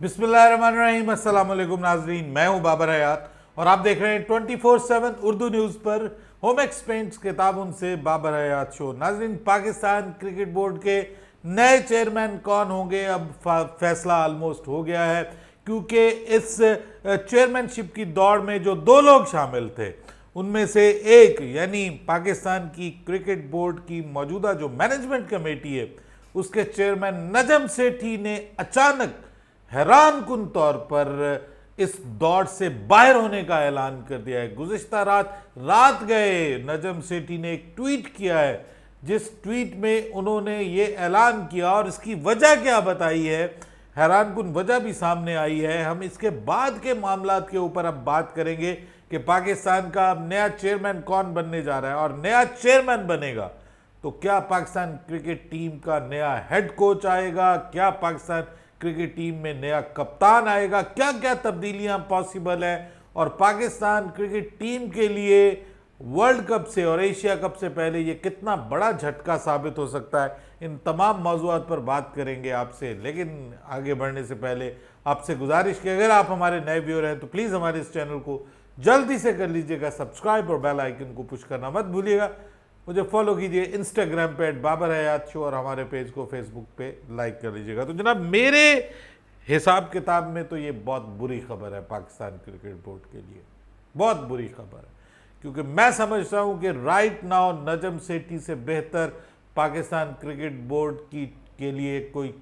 बिस्मिल्लाहिर्रहमानिर्रहीम, अस्सलाम वालेकुम नाजरीन। मैं हूं बाबर हयात और आप देख रहे हैं 24/7 उर्दू न्यूज़ पर होम एक्सपेंस किताबों से बाबर हयात शो। नाजरीन, पाकिस्तान क्रिकेट बोर्ड के नए चेयरमैन कौन होंगे, अब फैसला ऑलमोस्ट हो गया है, क्योंकि इस चेयरमैनशिप की दौड़ में जो दो लोग शामिल थे उनमें से एक यानी पाकिस्तान की क्रिकेट बोर्ड की मौजूदा जो मैनेजमेंट कमेटी है उसके चेयरमैन नजम सेठी ने अचानक हैरान कुन तौर पर इस दौड़ से बाहर होने का ऐलान कर दिया है। गुज़िश्ता रात गए नजम सेठी ने एक ट्वीट किया है, जिस ट्वीट में उन्होंने ये ऐलान किया और इसकी वजह क्या बताई है, हैरान कुन वजह भी सामने आई है। हम इसके बाद के मामलात के ऊपर अब बात करेंगे कि पाकिस्तान का अब नया चेयरमैन कौन बनने जा रहा है, और नया चेयरमैन बनेगा तो क्या पाकिस्तान क्रिकेट टीम का नया हेड कोच आएगा, क्या पाकिस्तान क्रिकेट टीम में नया कप्तान आएगा, क्या क्या तब्दीलियां पॉसिबल हैं, और पाकिस्तान क्रिकेट टीम के लिए वर्ल्ड कप से और एशिया कप से पहले ये कितना बड़ा झटका साबित हो सकता है। इन तमाम मौज़ूआत पर बात करेंगे आपसे। लेकिन आगे बढ़ने से पहले आपसे गुजारिश कि अगर आप हमारे नए व्यूअर हैं तो प्लीज़ हमारे इस चैनल को जल्दी से कर लीजिएगा सब्सक्राइब और बेल आइकन को पुश करना मत भूलिएगा। मुझे फॉलो कीजिए इंस्टाग्राम पे @बाबर हयात शो, और हमारे पेज को फेसबुक पे लाइक कर लीजिएगा। तो जनाब, मेरे हिसाब किताब में तो ये बहुत बुरी खबर है पाकिस्तान क्रिकेट बोर्ड के लिए, बहुत बुरी खबर है, क्योंकि मैं समझता हूँ कि राइट नाउ नजम सेठी से बेहतर पाकिस्तान क्रिकेट बोर्ड की के लिए कोई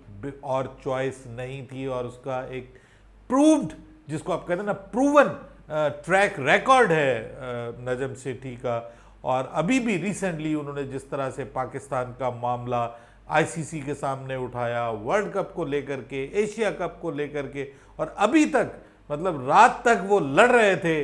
और चॉइस नहीं थी, और उसका एक प्रूव्ड, जिसको आप कहते हैं ना, प्रूवन ट्रैक रिकॉर्ड है नजम सेठी का। और अभी भी रिसेंटली उन्होंने जिस तरह से पाकिस्तान का मामला आईसीसी के सामने उठाया, वर्ल्ड कप को लेकर के, एशिया कप को लेकर के, और अभी तक मतलब रात तक वो लड़ रहे थे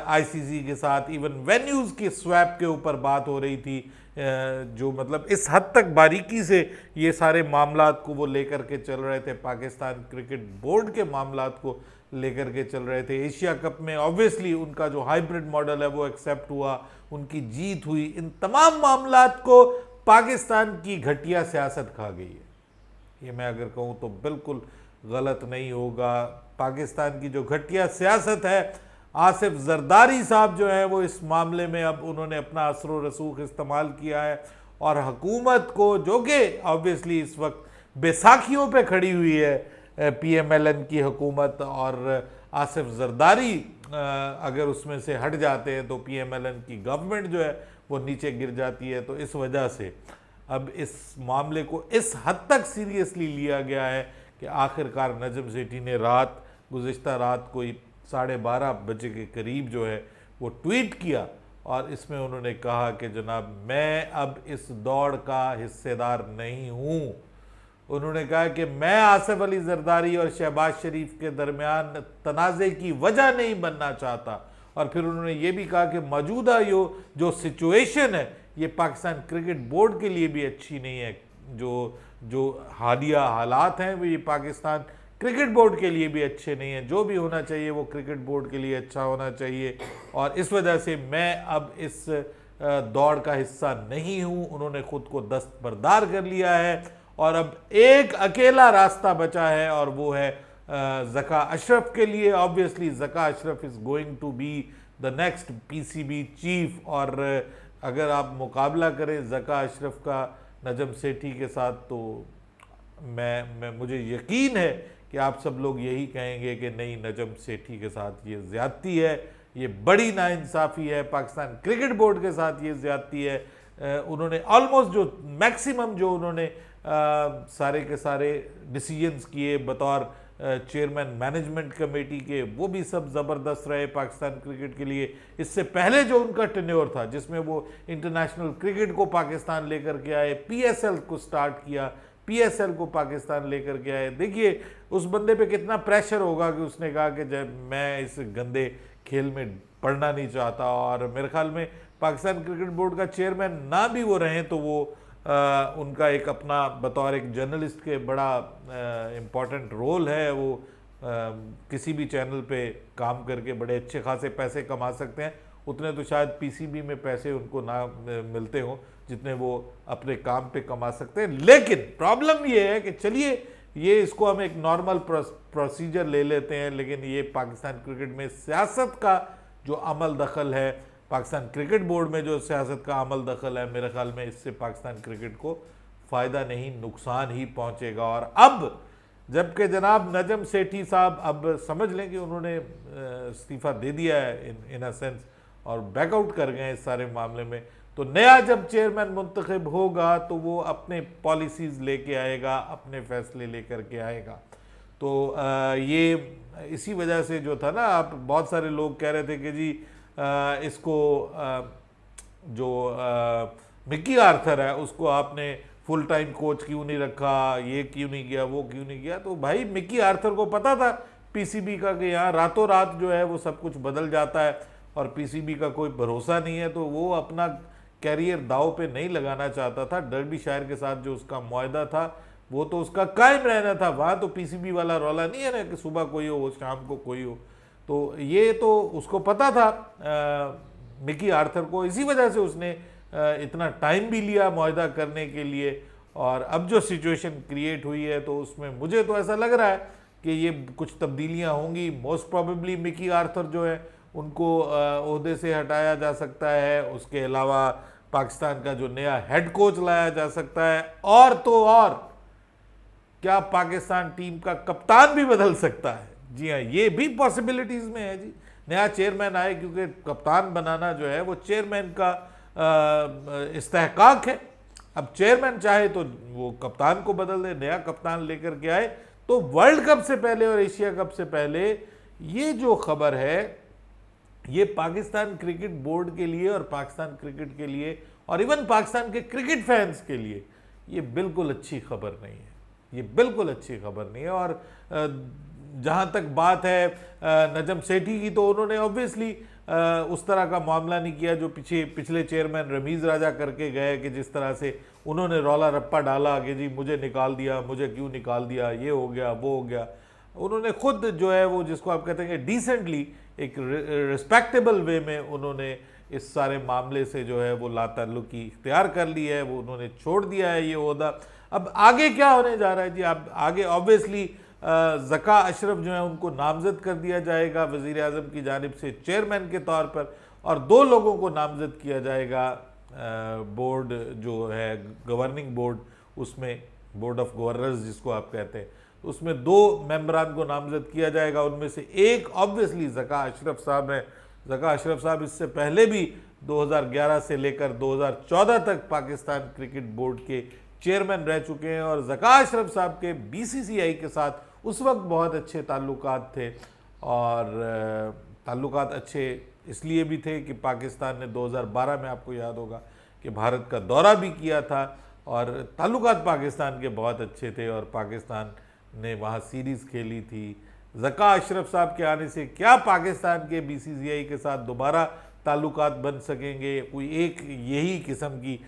आईसीसी के साथ। इवन वेन्यूज़ की स्वैप के ऊपर बात हो रही थी, जो मतलब इस हद तक बारीकी से ये सारे मामलात को वो लेकर के चल रहे थे, पाकिस्तान क्रिकेट बोर्ड के मामलात को लेकर के चल रहे थे। एशिया कप में ऑब्वियसली उनका जो हाइब्रिड मॉडल है वो एक्सेप्ट हुआ, उनकी जीत हुई। इन तमाम मामलात को पाकिस्तान की घटिया सियासत खा गई है। ये मैं अगर कहूँ तो बिल्कुल गलत नहीं होगा। पाकिस्तान की जो घटिया सियासत है, आसिफ जरदारी साहब जो है वो इस मामले में अब उन्होंने अपना असर व रसूख इस्तेमाल किया है, और हुकूमत को, जो कि ऑब्वियसली इस वक्त बैसाखियों पे खड़ी हुई है, PMLN की हुकूमत, और आसिफ जरदारी अगर उसमें से हट जाते हैं तो PMLN की गवर्नमेंट जो है वो नीचे गिर जाती है। तो इस वजह से अब इस मामले को इस हद तक सीरियसली लिया गया है कि आखिरकार नजम सेठी ने गुज़िश्ता रात कोई 12:30 बजे के करीब जो है वो ट्वीट किया, और इसमें उन्होंने कहा कि जनाब, मैं अब इस दौड़ का हिस्सेदार नहीं हूँ। उन्होंने कहा कि मैं आसिफ अली जरदारी और शहबाज शरीफ के दरमियान तनाज़े की वजह नहीं बनना चाहता, और फिर उन्होंने ये भी कहा कि मौजूदा जो सिचुएशन है ये पाकिस्तान क्रिकेट बोर्ड के लिए भी अच्छी नहीं है। जो हालिया हालात हैं वो ये पाकिस्तान क्रिकेट बोर्ड के लिए भी अच्छे नहीं हैं। जो भी होना चाहिए वो क्रिकेट बोर्ड के लिए अच्छा होना चाहिए, और इस वजह से मैं अब इस दौड़ का हिस्सा नहीं हूँ। उन्होंने खुद को दस्तबरदार कर लिया है, और अब एक अकेला रास्ता बचा है, और वो है ज़का अशरफ के लिए। Obviously Zaka Ashraf is going to be the next PCB chief, और अगर आप मुकाबला करें ज़का अशरफ का नजम सेठी के साथ तो मुझे यकीन है कि आप सब लोग यही कहेंगे कि नहीं, नजम सेठी के साथ ये ज़्यादती है, ये बड़ी नाइंसाफ़ी है, पाकिस्तान क्रिकेट बोर्ड के साथ ये ज़्यादती है। उन्होंने ऑलमोस्ट जो मैक्सिमम जो उन्होंने सारे के सारे डिसीजंस किए बतौर चेयरमैन मैनेजमेंट कमेटी के, वो भी सब ज़बरदस्त रहे पाकिस्तान क्रिकेट के लिए। इससे पहले जो उनका टेन्योर था, जिसमें वो इंटरनेशनल क्रिकेट को पाकिस्तान लेकर के आए, PSL को स्टार्ट किया, PSL को पाकिस्तान लेकर के आए। देखिए उस बंदे पे कितना प्रेशर होगा कि उसने कहा कि जब मैं इस गंदे खेल में पढ़ना नहीं चाहता, और मेरे ख्याल में पाकिस्तान क्रिकेट बोर्ड का चेयरमैन ना भी वो रहें तो वो उनका एक अपना बतौर एक जर्नलिस्ट के बड़ा इम्पॉर्टेंट रोल है। वो किसी भी चैनल पे काम करके बड़े अच्छे खासे पैसे कमा सकते हैं। उतने तो शायद PCB में पैसे उनको ना मिलते हों जितने वो अपने काम पे कमा सकते हैं। लेकिन प्रॉब्लम ये है कि चलिए ये इसको हम एक नॉर्मल प्रोसीजर ले लेते हैं, लेकिन ये पाकिस्तान क्रिकेट में सियासत का जो अमल दखल है, पाकिस्तान क्रिकेट बोर्ड में जो सियासत का अमल दखल है, मेरे ख्याल में इससे पाकिस्तान क्रिकेट को फ़ायदा नहीं नुकसान ही पहुंचेगा। और अब जबकि जनाब नजम सेठी साहब अब समझ लें कि उन्होंने इस्तीफ़ा दे दिया है इन अ सेंस और बैकआउट कर गए इस सारे मामले में, तो नया जब चेयरमैन मुंतखब होगा तो वो अपने पॉलिसीज़ लेके आएगा, अपने फैसले लेकर के आएगा। तो ये इसी वजह से जो था ना, आप बहुत सारे लोग कह रहे थे कि जी इसको जो मिकी आर्थर है उसको आपने फुल टाइम कोच क्यों नहीं रखा, ये क्यों नहीं किया, वो क्यों नहीं किया। तो भाई मिकी आर्थर को पता था पीसीबी का कि यहाँ रातों रात जो है वो सब कुछ बदल जाता है और पीसीबी का कोई भरोसा नहीं है, तो वो अपना कैरियर दाव पे नहीं लगाना चाहता था। डर्बीशायर के साथ जो उसका मुआहदा था वो तो उसका कायम रहना था, वहाँ तो पीसीबी वाला रौला नहीं है ना कि सुबह कोई हो शाम को कोई हो। तो ये तो उसको पता था मिकी आर्थर को, इसी वजह से उसने इतना टाइम भी लिया मुआहदा करने के लिए। और अब जो सिचुएशन क्रिएट हुई है तो उसमें मुझे तो ऐसा लग रहा है कि ये कुछ तब्दीलियां होंगी। मोस्ट प्रोबेबली मिकी आर्थर जो है उनको ओहदे से हटाया जा सकता है, उसके अलावा पाकिस्तान का जो नया हेड कोच लाया जा सकता है, और तो और क्या पाकिस्तान टीम का कप्तान भी बदल सकता है। जी हाँ, ये भी पॉसिबिलिटीज़ में है जी, नया चेयरमैन आए, क्योंकि कप्तान बनाना जो है वो चेयरमैन का इस्तेहकाक है। अब चेयरमैन चाहे तो वो कप्तान को बदल दे, नया कप्तान लेकर के आए। तो वर्ल्ड कप से पहले और एशिया कप से पहले ये जो खबर है ये पाकिस्तान क्रिकेट बोर्ड के लिए और पाकिस्तान क्रिकेट के लिए और इवन पाकिस्तान के क्रिकेट फैंस के लिए ये बिल्कुल अच्छी खबर नहीं है, ये बिल्कुल अच्छी खबर नहीं है। और जहाँ तक बात है नजम सेठी की, तो उन्होंने ऑब्वियसली उस तरह का मामला नहीं किया जो पिछले चेयरमैन रमीज़ राजा करके गए, कि जिस तरह से उन्होंने रौला रप्पा डाला कि जी मुझे निकाल दिया, मुझे क्यों निकाल दिया, ये हो गया वो हो गया। उन्होंने खुद जो है वो, जिसको आप कहते हैं डिसेंटली, एक रिस्पेक्टेबल वे में उन्होंने इस सारे मामले से जो है वो लाताल्लुकी इख्तियार कर ली है, वो उन्होंने छोड़ दिया है ये ओहदा। अब आगे क्या होने जा रहा है जी, अब आगे ऑब्वियसली ज़का अशरफ जो है उनको नामजद कर दिया जाएगा वज़ीर आज़म की जानिब से चेयरमैन के तौर पर, और 2 लोगों को नामजद किया जाएगा बोर्ड जो है गवर्निंग बोर्ड, उसमें बोर्ड ऑफ गवर्नर्स जिसको आप कहते हैं, उसमें 2 मेंबरान को नामजद किया जाएगा। उनमें से एक ऑब्वियसली ज़का अशरफ साहब है। ज़का अशरफ साहब इससे पहले भी 2011 से लेकर 2014 तक पाकिस्तान क्रिकेट बोर्ड के चेयरमैन रह चुके हैं, और ज़का अशरफ साहब के बीसीसीआई के साथ उस वक्त बहुत अच्छे ताल्लुकात थे। और ताल्लुकात अच्छे इसलिए भी थे कि पाकिस्तान ने 2012 में, आपको याद होगा, कि भारत का दौरा भी किया था, और ताल्लुकात पाकिस्तान के बहुत अच्छे थे और पाकिस्तान ने वहाँ सीरीज़ खेली थी। ज़का अशरफ साहब के आने से क्या पाकिस्तान के बीसीसीआई के साथ दोबारा ताल्लुकात बन सकेंगे, कोई एक यही किस्म की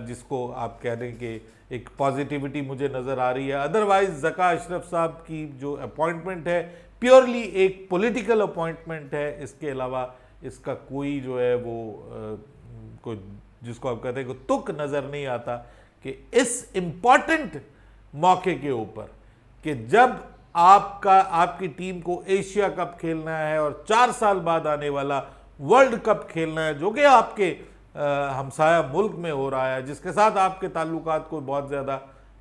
जिसको आप कह दें कि एक पॉजिटिविटी मुझे नज़र आ रही है। अदरवाइज़ ज़का अशरफ साहब की जो अपॉइंटमेंट है प्योरली एक पॉलिटिकल अपॉइंटमेंट है, इसके अलावा इसका कोई जो है वो कोई, जिसको आप कहते हैं, कोई तुक नज़र नहीं आता कि इस इम्पॉर्टेंट मौके के ऊपर, कि जब आपकी टीम को एशिया कप खेलना है और 4 साल बाद आने वाला वर्ल्ड कप खेलना है, जो कि आपके हमसाया मुल्क में हो रहा है, जिसके साथ आपके ताल्लुकात कोई बहुत ज़्यादा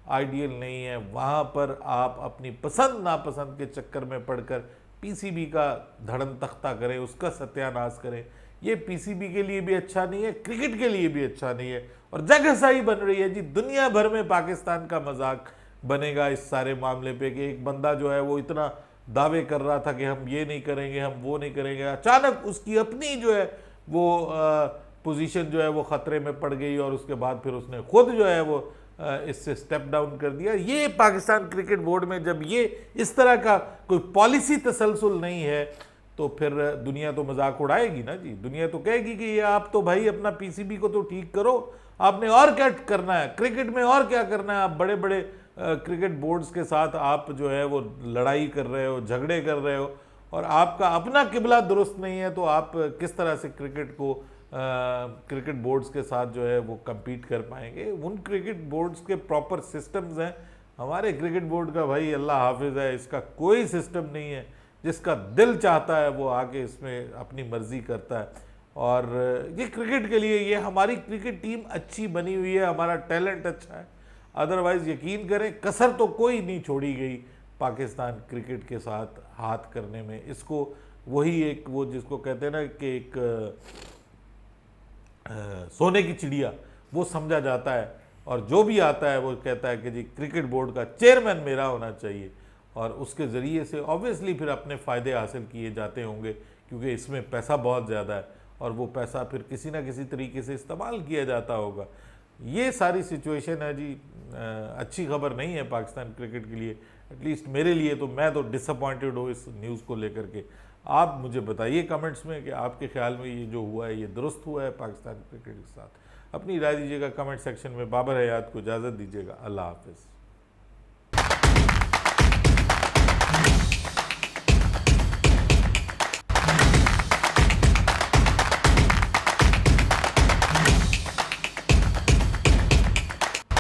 आइडियल नहीं है, वहाँ पर आप अपनी पसंद नापसंद के चक्कर में पड़कर पीसीबी का धड़न तख्ता करें, उसका सत्यानाश करें। ये पीसीबी के लिए भी अच्छा नहीं है, क्रिकेट के लिए भी अच्छा नहीं है, और जगह सही बन रही है जी। दुनिया भर में पाकिस्तान का मजाक बनेगा इस सारे मामले पे कि एक बंदा जो है वो इतना दावे कर रहा था कि हम ये नहीं करेंगे, हम वो नहीं करेंगे, अचानक उसकी अपनी जो है वो पोजीशन जो है वो ख़तरे में पड़ गई, और उसके बाद फिर उसने खुद जो है वो इससे स्टेप डाउन कर दिया। ये पाकिस्तान क्रिकेट बोर्ड में जब ये इस तरह का कोई पॉलिसी तसलसल नहीं है, तो फिर दुनिया तो मजाक उड़ाएगी ना जी। दुनिया तो कहेगी कि ये आप तो भाई अपना पीसीबी को तो ठीक करो, आपने और क्या करना है क्रिकेट में, और क्या करना है, आप बड़े बड़े क्रिकेट बोर्ड्स के साथ आप जो है वो लड़ाई कर रहे हो, झगड़े कर रहे हो, और आपका अपना किबला दुरुस्त नहीं है, तो आप किस तरह से क्रिकेट को क्रिकेट बोर्ड्स के साथ जो है वो compete कर पाएंगे। उन क्रिकेट बोर्ड्स के प्रॉपर सिस्टम्स हैं, हमारे क्रिकेट बोर्ड का भाई अल्लाह हाफिज है, इसका कोई सिस्टम नहीं है। जिसका दिल चाहता है वो आके इसमें अपनी मर्जी करता है। और ये क्रिकेट के लिए, ये हमारी क्रिकेट टीम अच्छी बनी हुई है, हमारा टैलेंट अच्छा है। अदरवाइज यकीन करें कसर तो कोई नहीं छोड़ी गई पाकिस्तान क्रिकेट के साथ हाथ करने में। इसको वही एक वो जिसको कहते हैं ना कि एक सोने की चिड़िया वो समझा जाता है। और जो भी आता है वो कहता है कि जी क्रिकेट बोर्ड का चेयरमैन मेरा होना चाहिए। और उसके ज़रिए से ऑब्वियसली फिर अपने फ़ायदे हासिल किए जाते होंगे, क्योंकि इसमें पैसा बहुत ज़्यादा है और वो पैसा फिर किसी ना किसी तरीके से इस्तेमाल किया जाता होगा। ये सारी सिचुएशन है जी। अच्छी खबर नहीं है पाकिस्तान क्रिकेट के लिए, एटलीस्ट मेरे लिए तो। मैं तो डिसअपॉइंटेड हूँ इस न्यूज़ को लेकर के। आप मुझे बताइए कमेंट्स में कि आपके ख्याल में ये जो हुआ है ये दुरुस्त हुआ है पाकिस्तान क्रिकेट के साथ। अपनी राय दीजिएगा कमेंट सेक्शन में। बाबर हयात को इजाज़त दीजिएगा। अल्लाह हाफिज़।